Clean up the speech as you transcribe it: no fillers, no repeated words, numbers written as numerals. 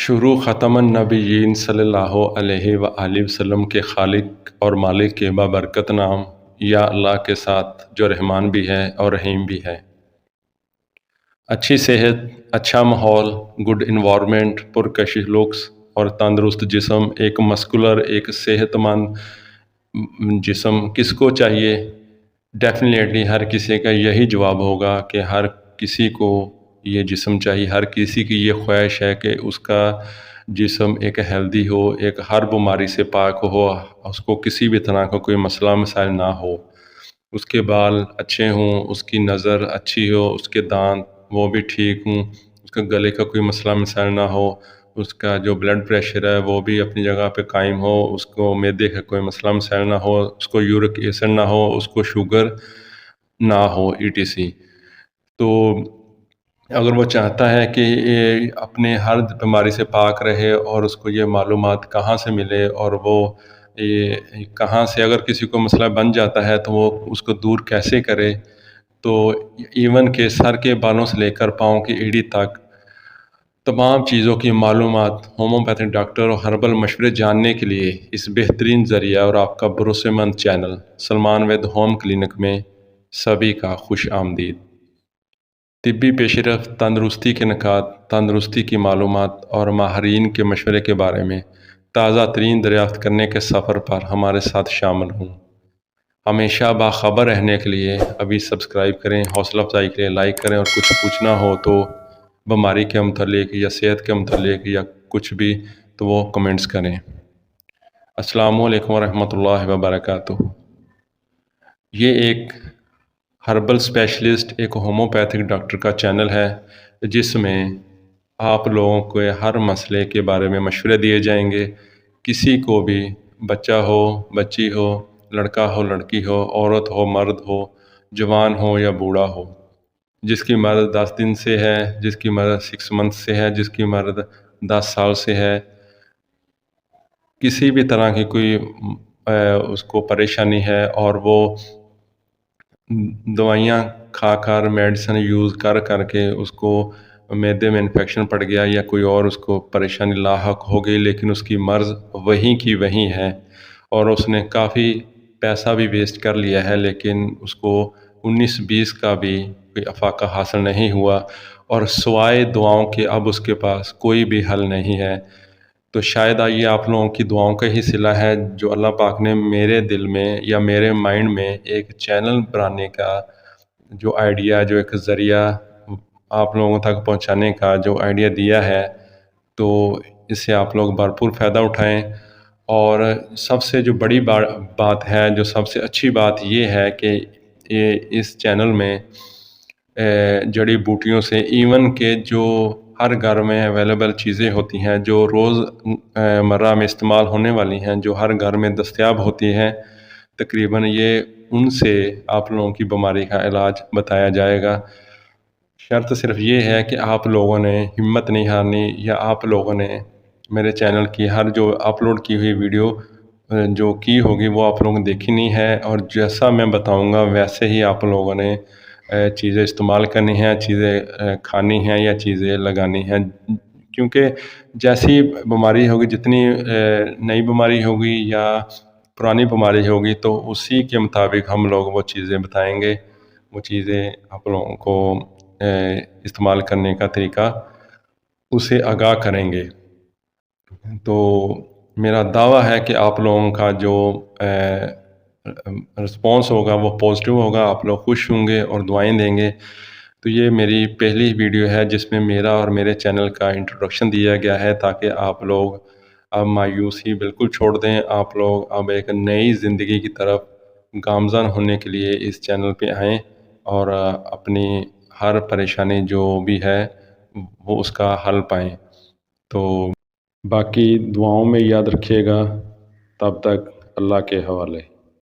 شروع ختم النبیین صلی اللہ علیہ وآلہ وسلم کے خالق اور مالک کے بابرکت نام یا اللہ کے ساتھ جو رحمان بھی ہے اور رحیم بھی ہے۔ اچھی صحت، اچھا ماحول، گڈ انوائرمنٹ، پرکشش لکس اور تندرست جسم، ایک مسکولر، ایک صحت مند جسم کس کو چاہیے؟ ڈیفینیٹلی ہر کسی کا یہی جواب ہوگا کہ ہر کسی کو یہ جسم چاہیے، ہر کسی کی یہ خواہش ہے کہ اس کا جسم ایک ہیلدی ہو، ایک ہر بیماری سے پاک ہو، اس کو کسی بھی طرح کا کوئی مسئلہ مسائل نہ ہو، اس کے بال اچھے ہوں، اس کی نظر اچھی ہو، اس کے دانت وہ بھی ٹھیک ہوں، اس کا گلے کا کوئی مسئلہ مسائل نہ ہو، اس کا جو بلڈ پریشر ہے وہ بھی اپنی جگہ پہ قائم ہو، اس کو معدے کا کوئی مسئلہ مسائل نہ ہو، اس کو یورک ایسڈ نہ ہو، اس کو شوگر نہ ہو ETC۔ تو اگر وہ چاہتا ہے کہ یہ اپنے ہر بیماری سے پاک رہے اور اس کو یہ معلومات کہاں سے ملے اور وہ یہ کہاں سے اگر کسی کو مسئلہ بن جاتا ہے تو وہ اس کو دور کیسے کرے، تو ایون کہ سر کے بالوں سے لے کر پاؤں کی ایڑی تک تمام چیزوں کی معلومات ہومیوپیتھک ڈاکٹر اور ہربل مشورے جاننے کے لیے اس بہترین ذریعہ اور آپ کا بھروسے مند channel Salman Vaid home clinic میں سبھی کا خوش آمدید۔ طبی پیش رفت، تندرستی کے نکات، تندرستی کی معلومات اور ماہرین کے مشورے کے بارے میں تازہ ترین دریافت کرنے کے سفر پر ہمارے ساتھ شامل ہوں۔ ہمیشہ باخبر رہنے کے لیے ابھی سبسکرائب کریں، حوصلہ افزائی کے لیے لائک کریں، اور کچھ پوچھنا ہو تو بیماری کے متعلق یا صحت کے متعلق یا کچھ بھی تو وہ کمنٹس کریں۔ السلام علیکم ورحمۃ اللہ وبرکاتہ۔ یہ ایک ہربل اسپیشلسٹ، ایک ہومیوپیتھک ڈاکٹر کا چینل ہے جس میں آپ لوگوں کو ہر مسئلے کے بارے میں مشورے دیے جائیں گے۔ کسی کو بھی بچہ ہو، بچی ہو، لڑکا ہو، لڑکی ہو، عورت ہو، مرد ہو، جوان ہو یا بوڑھا ہو، جس کی مرض 10 دن سے ہے، جس کی مرض 6 منتھ سے ہے، جس کی مرض 10 سال سے ہے، کسی بھی طرح کی کوئی اس کو پریشانی ہے اور وہ دوائیاں کھا کر میڈیسن یوز کر کے اس کو معدے میں انفیکشن پڑ گیا یا کوئی اور اس کو پریشانی لاحق ہو گئی، لیکن اس کی مرض وہیں کی وہیں ہے اور اس نے کافی پیسہ بھی ویسٹ کر لیا ہے، لیکن اس کو 19-20 کا بھی کوئی افاقہ حاصل نہیں ہوا اور سوائے دعاؤں کے اب اس کے پاس کوئی بھی حل نہیں ہے۔ تو شاید یہ آپ لوگوں کی دعاؤں کا ہی صلہ ہے جو اللہ پاک نے میرے دل میں یا میرے مائنڈ میں ایک چینل بنانے کا جو آئیڈیا، جو ایک ذریعہ آپ لوگوں تک پہنچانے کا جو آئیڈیا دیا ہے، تو اس سے آپ لوگ بھرپور فائدہ اٹھائیں۔ اور سب سے جو بڑی بات ہے، جو سب سے اچھی بات یہ ہے کہ اس چینل میں جڑی بوٹیوں سے ایون کہ جو ہر گھر میں اویلیبل چیزیں ہوتی ہیں جو روز مرہ میں استعمال ہونے والی ہیں، جو ہر گھر میں دستیاب ہوتی ہیں، تقریباً یہ ان سے آپ لوگوں کی بیماری کا علاج بتایا جائے گا۔ شرط صرف یہ ہے کہ آپ لوگوں نے ہمت نہیں ہارنی، یا آپ لوگوں نے میرے چینل کی ہر جو اپلوڈ کی ہوئی ویڈیو جو کی ہوگی وہ آپ لوگوں نے دیکھی نہیں ہے، اور جیسا میں بتاؤں گا ویسے ہی آپ لوگوں نے چیزیں استعمال کرنی ہیں، چیزیں کھانی ہیں یا چیزیں لگانی ہیں، کیونکہ جیسی بیماری ہوگی، جتنی نئی بیماری ہوگی یا پرانی بیماری ہوگی تو اسی کے مطابق ہم لوگ وہ چیزیں بتائیں گے، وہ چیزیں آپ لوگوں کو استعمال کرنے کا طریقہ اسے آگاہ کریں گے۔ تو میرا دعویٰ ہے کہ آپ لوگوں کا جو رسپانس ہوگا وہ پازیٹیو ہوگا، آپ لوگ خوش ہوں گے اور دعائیں دیں گے۔ تو یہ میری پہلی ویڈیو ہے جس میں میرا اور میرے چینل کا انٹروڈکشن دیا گیا ہے، تاکہ آپ لوگ اب مایوسی بالکل چھوڑ دیں، آپ لوگ اب ایک نئی زندگی کی طرف گامزن ہونے کے لیے اس چینل پہ آئیں اور اپنی ہر پریشانی جو بھی ہے وہ اس کا حل پائیں۔ تو باقی دعاؤں میں یاد رکھیے گا، تب تک اللہ کے حوالے۔